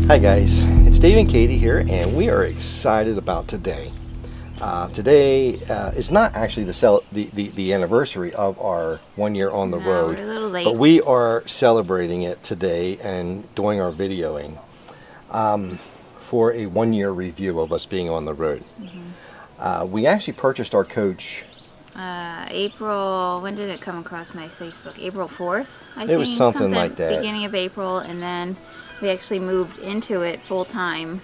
Hi guys, it's Dave and Katie here, and we are excited about today. Today is not actually the anniversary of our 1 year on the road, we're a little late. but we are celebrating it today and doing our videoing for a 1 year review of us being on the road. We actually purchased our coach. April, when did it come across my Facebook? April 4th, I think. It was something like that. Beginning of April, and then we actually moved into it full time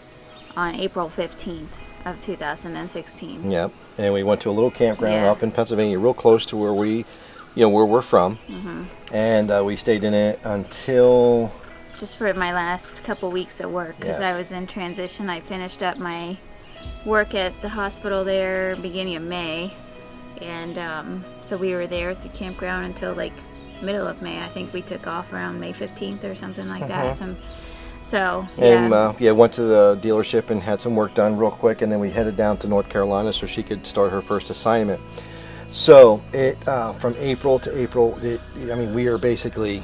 on April 15th of 2016. Yep, and we went to a little campground Yeah. up in Pennsylvania, real close to where where we're from, and we stayed in it until Just for my last couple weeks at work, because Yes. I was in transition. I finished up my work at the hospital there beginning of May, and so we were there at the campground until like middle of May. I think we took off around May 15th or something like that. So yeah. and went to the dealership and had some work done real quick, and then we headed down to North Carolina so she could start her first assignment. So it from April to April, we are basically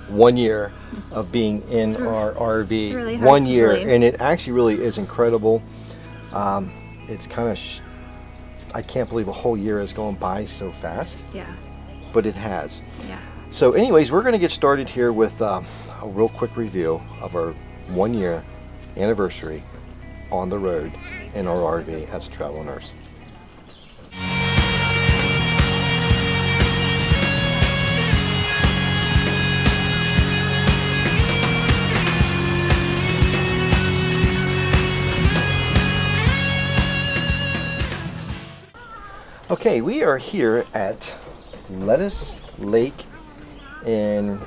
1 year of being in our RV. really hard 1 to year, believe. and it actually really is incredible. It's kind of I can't believe a whole year has gone by so fast, Yeah. but it has. Yeah. So anyways, we're going to get started here with a real quick review of our 1 year anniversary on the road in our RV as a travel nurse. Okay, we are here at Lettuce Lake in,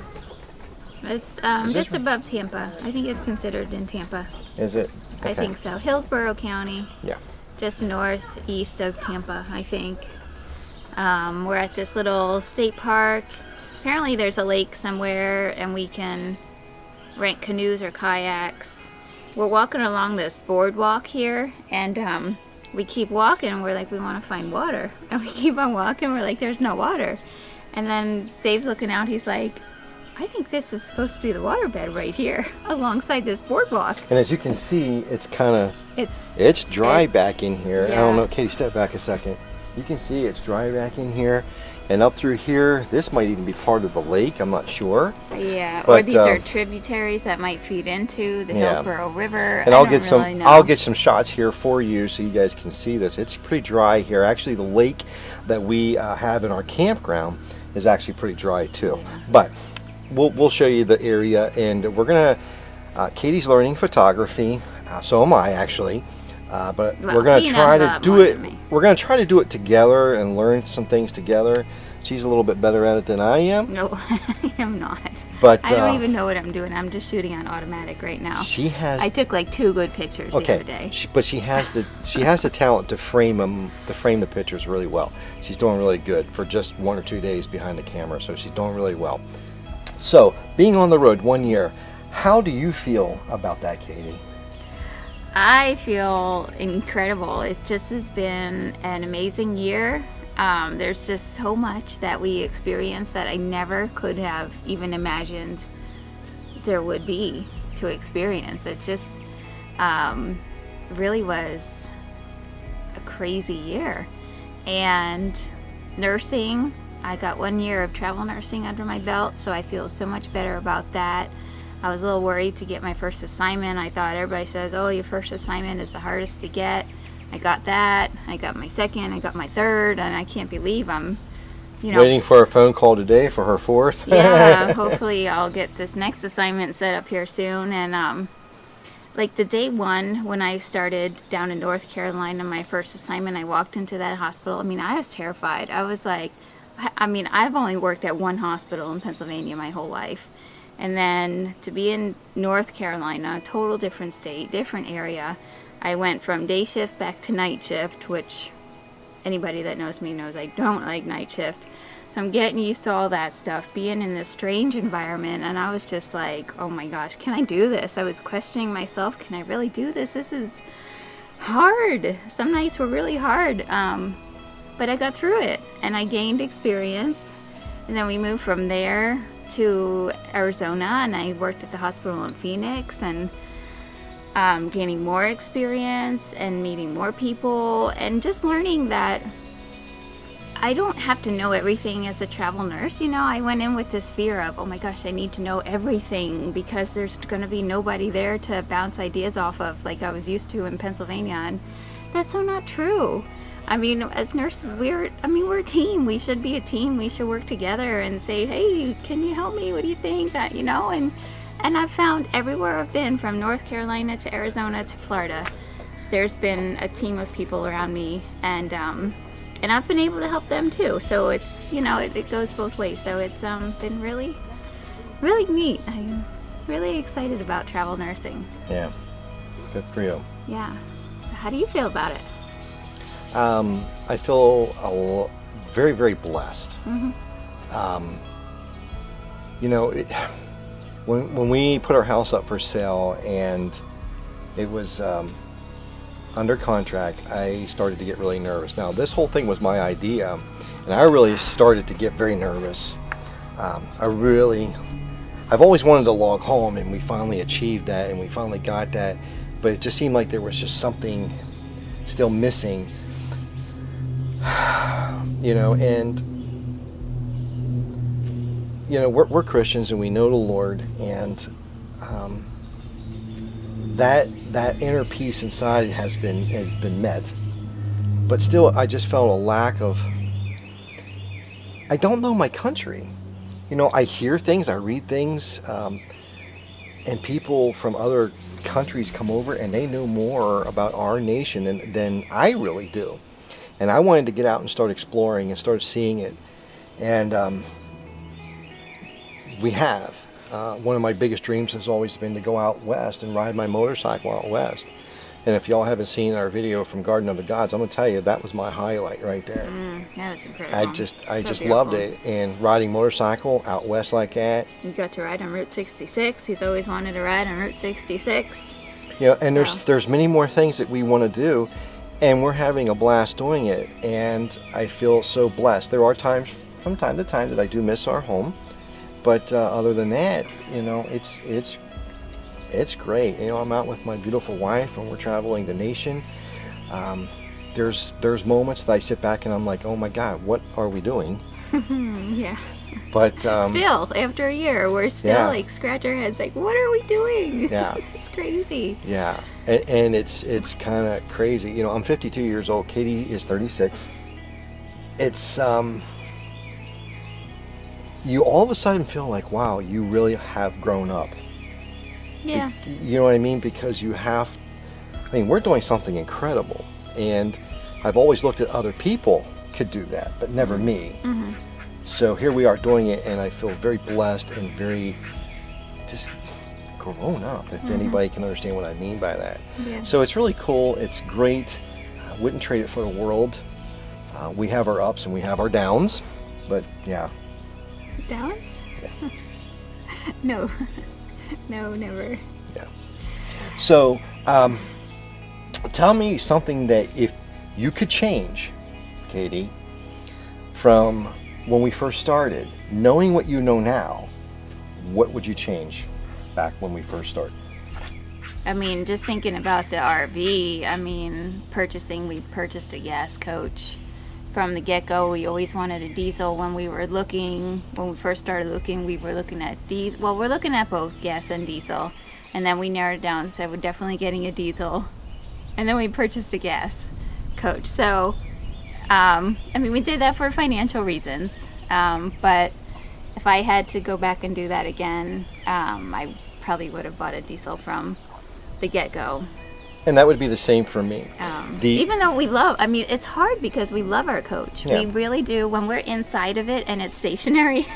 It's this just right? above Tampa. I think it's considered in Tampa. is it? I think so. Hillsborough County, Yeah. just northeast of Tampa, I think. We're at this little state park. Apparently there's a lake somewhere and we can rent canoes or kayaks. We're walking along this boardwalk here, and we keep walking. We're like, we want to find water. And we keep on walking. We're like, there's no water. And then Dave's looking out. He's like, I think this is supposed to be the waterbed right here alongside this boardwalk. And as you can see, it's kind of, It's it's dry back in here. I don't Yeah. know, Katie, step back a second. You can see it's dry back in here. And up through here, this might even be part of the lake, I'm not sure. Yeah, or But, these are tributaries that might feed into the Yeah. Hillsborough River. And I I'll don't get really know. I'll get some shots here for you so you guys can see this. It's pretty dry here. Actually, the lake that we have in our campground is actually pretty dry too. But we'll show you the area, and we're gonna. Katie's learning photography, so am I actually. But Well, we're gonna he try knows a to lot do more it. than me. We're gonna try to do it together and learn some things together. She's a little bit better at it than I am. No, I am not. But I don't even know what I'm doing. I'm just shooting on automatic right now. she has. I took like 2 good pictures the other day. But she has the talent to frame the pictures really well. She's doing really good for just 1 or 2 days behind the camera, so she's doing really well. So being on the road 1 year, how do you feel about that, Katie? I feel incredible. It just has been an amazing year. There's just so much that we experienced that I never could have even imagined there would be to experience. It just really was a crazy year. And nursing, I got 1 year of travel nursing under my belt, so I feel so much better about that. I was a little worried to get my first assignment. I thought everybody says, oh, your first assignment is the hardest to get. I got that. I got my second. I got my third, and I can't believe I'm, Waiting for a phone call today for her fourth. Yeah, hopefully I'll get this next assignment set up here soon. And like the day one when I started down in North Carolina, my first assignment, I walked into that hospital. I mean, I was terrified. I was like, I've only worked at one hospital in Pennsylvania my whole life. And then to be in North Carolina, total different state, different area. I went from day shift back to night shift, which anybody that knows me knows I don't like night shift. So I'm getting used to all that stuff, being in this strange environment, and I was just like, oh my gosh, can I do this? I was questioning myself, can I really do this? This is hard. Some nights were really hard, but I got through it, and I gained experience. And then we moved from there to Arizona, and I worked at the hospital in Phoenix, and gaining more experience and meeting more people, and just learning that I don't have to know everything as a travel nurse. You know, I went in with this fear of, oh my gosh, I need to know everything because there's going to be nobody there to bounce ideas off of like I was used to in Pennsylvania. And that's so not true. I mean, as nurses, we're a team. We should be a team. We should work together and say, hey, can you help me? What do you think? You know, and I've found everywhere I've been, from North Carolina to Arizona to Florida, there's been a team of people around me, and I've been able to help them too. So it's, you know, it goes both ways. So it's been really, really neat. I'm really excited about travel nursing. Yeah, good for you. Yeah. So how do you feel about it? I feel very, very blessed. You know, when we put our house up for sale and it was under contract, I started to get really nervous. Now, this whole thing was my idea, and I really started to get very nervous. I've always wanted to log home, and we finally achieved that, and we finally got that, but it just seemed like there was just something still missing. You know, and you know, we're Christians and we know the Lord, and that inner peace inside has been met, but still I just felt a lack of. I don't know my country. You know, I hear things, I read things, and people from other countries come over and they know more about our nation than I really do. And I wanted to get out and start exploring and start seeing it. And we have. One of my biggest dreams has always been to go out west and ride my motorcycle out west. And if y'all haven't seen our video from Garden of the Gods, I'm going to tell you, that was my highlight right there. That was incredible. I just loved it. And riding motorcycle out west like that. You got to ride on Route 66. He's always wanted to ride on Route 66. You know, and there's many more things that we want to do. And we're having a blast doing it, and I feel so blessed. There are times, from time to time, that I do miss our home, but other than that, you know, it's great. You know, I'm out with my beautiful wife, and we're traveling the nation. There's moments that I sit back and I'm like, oh my God, what are we doing? Yeah. But still, after a year, we're still like scratch our heads, like, what are we doing? Yeah. This is crazy. Yeah. And it's kind of crazy. You know, I'm 52 years old. Katie is 36. It's you all of a sudden feel like, wow, you really have grown up. Yeah. You know what I mean? Because we're doing something incredible. And I've always looked at other people could do that, but never me. Mm-hmm. So here we are doing it, and I feel very blessed and very just grown up, if anybody can understand what I mean by that. Yeah. So it's really cool. It's great. Wouldn't trade it for the world. We have our ups and we have our downs, but yeah. Downs? Yeah. No. No, never. Yeah. So tell me something that if you could change, Katie, from when we first started, knowing what you know now, what would you change back when we first started? I mean, just thinking about the RV, we purchased a gas coach. From the get-go, we always wanted a diesel. When we first started looking, we were looking at diesel. Well, we're looking at both gas and diesel. And then we narrowed it down and said we're definitely getting a diesel. And then we purchased a gas coach. So, we did that for financial reasons. But if I had to go back and do that again, I probably would have bought a diesel from the get-go. And that would be the same for me. Even though it's hard because we love our coach. Yeah. We really do. When we're inside of it and it's stationary,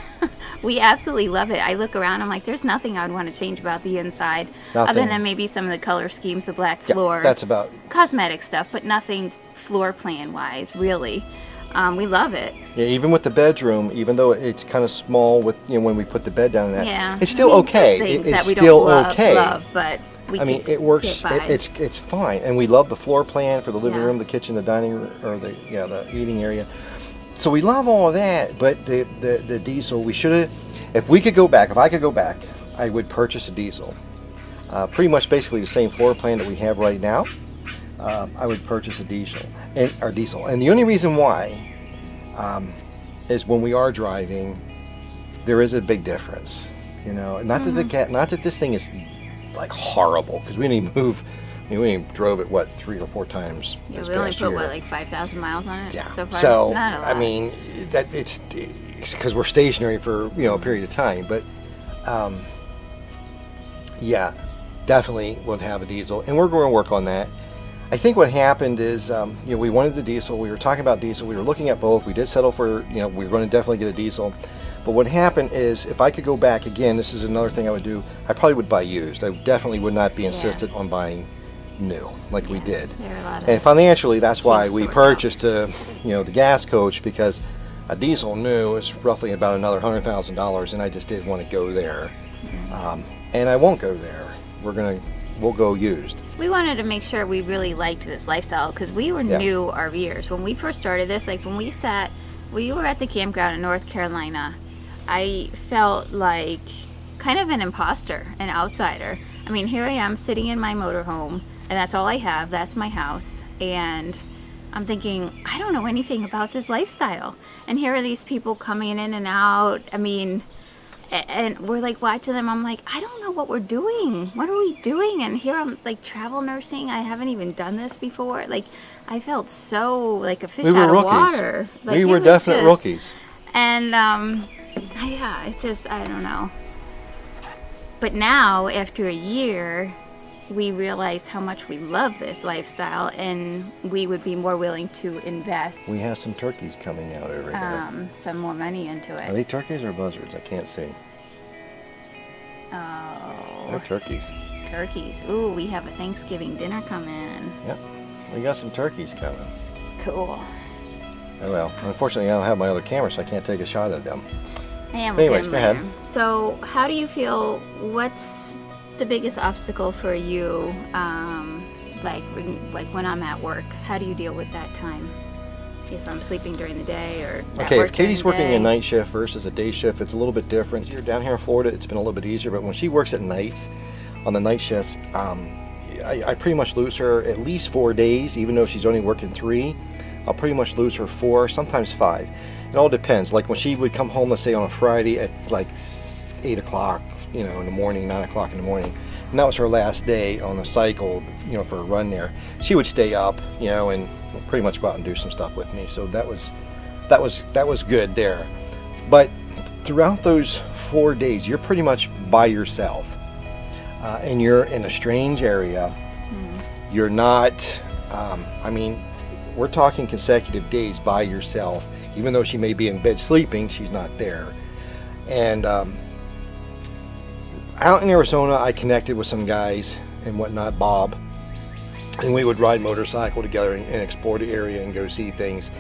we absolutely love it. I look around, I'm like, there's nothing I would want to change about the inside. Nothing. Other than maybe some of the color schemes, the black floor. Yeah, that's about cosmetic stuff, but nothing floor plan wise, really. We love it. Yeah, even with the bedroom, even though it's kind of small with when we put the bed down and that, Yeah. it's still okay. There's things It's that we still don't okay. love, but it works. It's fine, and we love the floor plan for the living Yeah. room, the kitchen, the dining room, or the eating area. So we love all of that, but the diesel, we should have. If I could go back, I would purchase a diesel. pretty much basically the same floor plan that we have right now, I would purchase a diesel. And the only reason why is when we are driving, there is a big difference. You know, not that this thing is like horrible, because we didn't even move. I mean, we only drove it, what, 3 or 4 times Yeah, this we only past put, year. what, like 5,000 miles on it Yeah. so far? So, Not a lot. I mean, that it's because we're stationary for, a period of time. But, yeah, definitely would have a diesel. And we're going to work on that. I think what happened is, we wanted the diesel. We were talking about diesel. We were looking at both. We did settle for, we were going to definitely get a diesel. But what happened is, if I could go back again, this is another thing I would do. I probably would buy used. I definitely would not be insistent on buying new like we did. There are a lot of And financially, that's why kinks we to work purchased the gas coach, because a diesel new is roughly about another $100,000, and I just didn't want to go there. And I won't go there. We'll go used. We wanted to make sure we really liked this lifestyle, because we were new RVers. When we first started this, like when we were at the campground in North Carolina, I felt like kind of an imposter, an outsider. I mean, here I am sitting in my motorhome, and that's all I have. That's my house. And I'm thinking, I don't know anything about this lifestyle. And here are these people coming in and out. I mean, and we're like watching them. I'm like, I don't know what we're doing. What are we doing? And here I'm like travel nursing. I haven't even done this before. Like, I felt so like a fish We were out of rookies. water. Like, We it were was definite rookies. And yeah, it's just, I don't know. But now, after a year, we realize how much we love this lifestyle, and we would be more willing to invest We have some turkeys coming out over here. some more money into Are it. they turkeys or buzzards? I can't see. Oh, They're turkeys. turkeys. Ooh, we have a Thanksgiving dinner coming. Yep. We got some turkeys coming. Cool. Oh well. Unfortunately, I don't have my other camera, so I can't take a shot of them. And Anyways, go ahead. So, how do you feel? What's the biggest obstacle for you? Like when I'm at work, how do you deal with that time? If I'm sleeping during the day or at Okay, work if Katie's during the working a day? night shift versus a day shift, it's a little bit different. Here down here in Florida, it's been a little bit easier, but when she works at nights, on the night shift, I pretty much lose her at least 4 days, even though she's only working 3. I'll pretty much lose her 4, sometimes 5. It all depends. Like when she would come home, let's say on a Friday at like 8 o'clock, in the morning, 9 o'clock in the morning, and that was her last day on the cycle, for a run there. She would stay up, and pretty much go out and do some stuff with me. So that was good there. But throughout those 4 days, you're pretty much by yourself, and you're in a strange area. You're not. We're talking consecutive days by yourself. Even though she may be in bed sleeping, she's not there. And out in Arizona, I connected with some guys and whatnot, Bob, and we would ride motorcycle together and explore the area and go see things.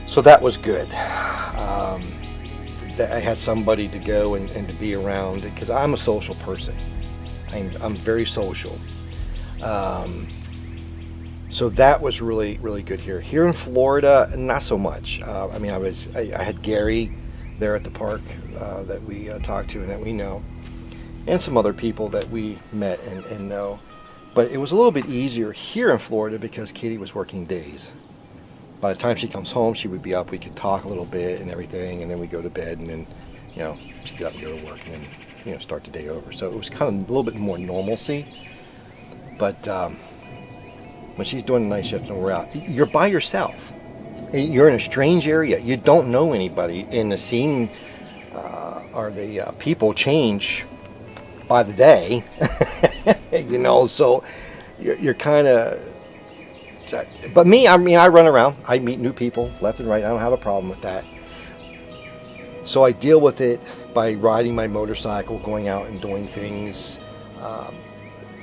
So that was good. That I had somebody to go and to be around, because I'm a social person. I'm very social. So that was really, really good here. Here in Florida, not so much. I had Gary there at the park that we talked to and that we know, and some other people that we met and know. But it was a little bit easier here in Florida because Katie was working days. By the time she comes home, she would be up. We could talk a little bit and everything, and then we go to bed, and then, she'd get up and go to work, and then, start the day over. So it was kind of a little bit more normalcy. But when she's doing the night shift and we're out, you're by yourself. You're in a strange area. You don't know anybody. And the scene or the people change by the day, so you're kind of. But me, I run around. I meet new people left and right. I don't have a problem with that. So I deal with it by riding my motorcycle, going out and doing things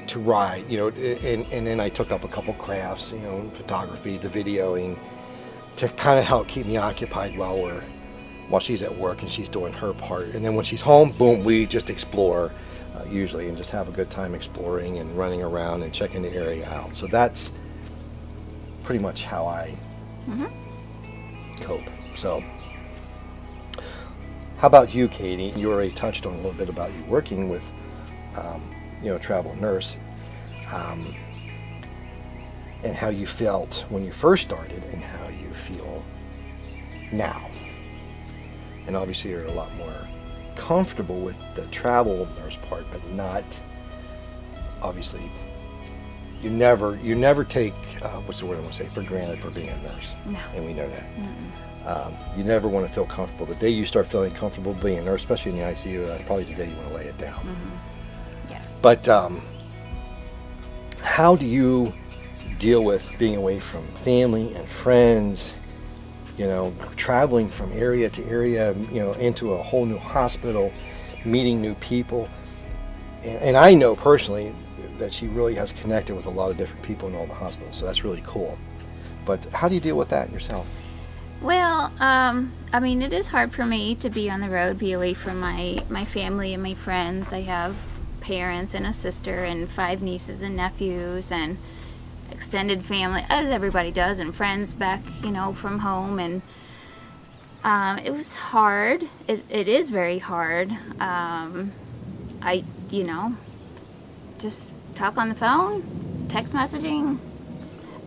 to ride, and then I took up a couple crafts, photography, the videoing, to kind of help keep me occupied while she's at work and she's doing her part. And then when she's home, boom, we just explore usually, and just have a good time exploring and running around and checking the area out. So that's pretty much how I cope. So how about you, Katie? You already touched on a little bit about you working with travel nurse, and how you felt when you first started and how you feel now. And obviously you're a lot more comfortable with the travel nurse part, but not, obviously, you never take, what's the word I want to say, for granted for being a nurse. No. And we know that. You never want to feel comfortable. The day you start feeling comfortable being a nurse, especially in the ICU, that's probably the day you want to lay it down. Yeah. But how do you deal with being away from family and friends, traveling from area to area, into a whole new hospital, meeting new people? And I know personally that she really has connected with a lot of different people in all the hospitals, so that's really cool. But how do you deal with that yourself? Well, it is hard for me to be on the road, be away from my family and my friends. I have parents and a sister and 5 nieces and nephews and extended family, as everybody does, and friends back, from home. And it was hard. It is very hard. Just talk on the phone, text messaging.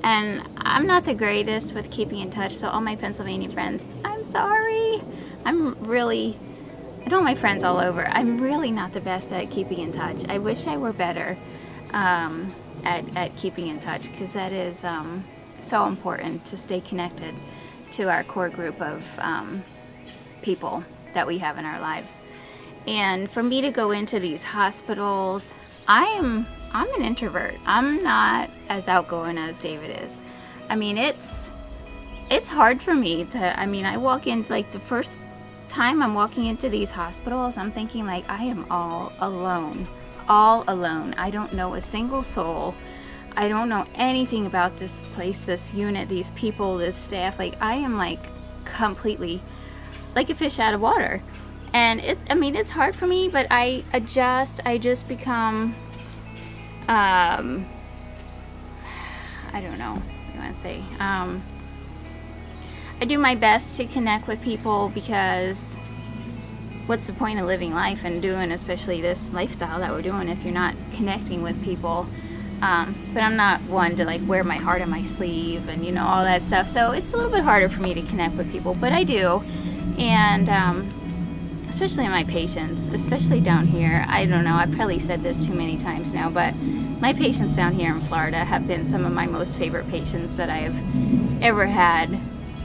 And I'm not the greatest with keeping in touch, so all my Pennsylvania friends, I'm sorry. I know my friends all over. I'm really not the best at keeping in touch. I wish I were better at keeping in touch, because that is so important to stay connected to our core group of people that we have in our lives. And for me to go into these hospitals, I'm an introvert. I'm not as outgoing as David is. It's hard for me to, I walk in, like, the first time I'm walking into these hospitals, I'm thinking, like, I am all alone. I don't know a single soul. I don't know anything about this place, this unit, these people, this staff. Like, I am, like, completely like a fish out of water. And it's hard for me, but I adjust. I just become, I don't know what you want to say. I do my best to connect with people, because what's the point of living life and doing, especially this lifestyle that we're doing, if you're not connecting with people? But I'm not one to, like, wear my heart on my sleeve and, all that stuff. So it's a little bit harder for me to connect with people, but I do. And especially my patients, especially down here. I don't know, I've probably said this too many times now, but my patients down here in Florida have been some of my most favorite patients that I have ever had.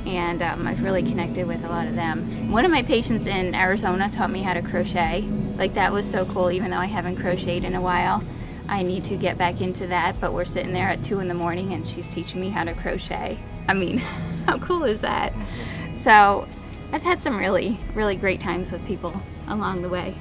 And I've really connected with a lot of them. One of my patients in Arizona taught me how to crochet. Like, that was so cool, even though I haven't crocheted in a while. I need to get back into that, but we're sitting there at 2 in the morning and she's teaching me how to crochet. How cool is that? So I've had some really, really great times with people along the way.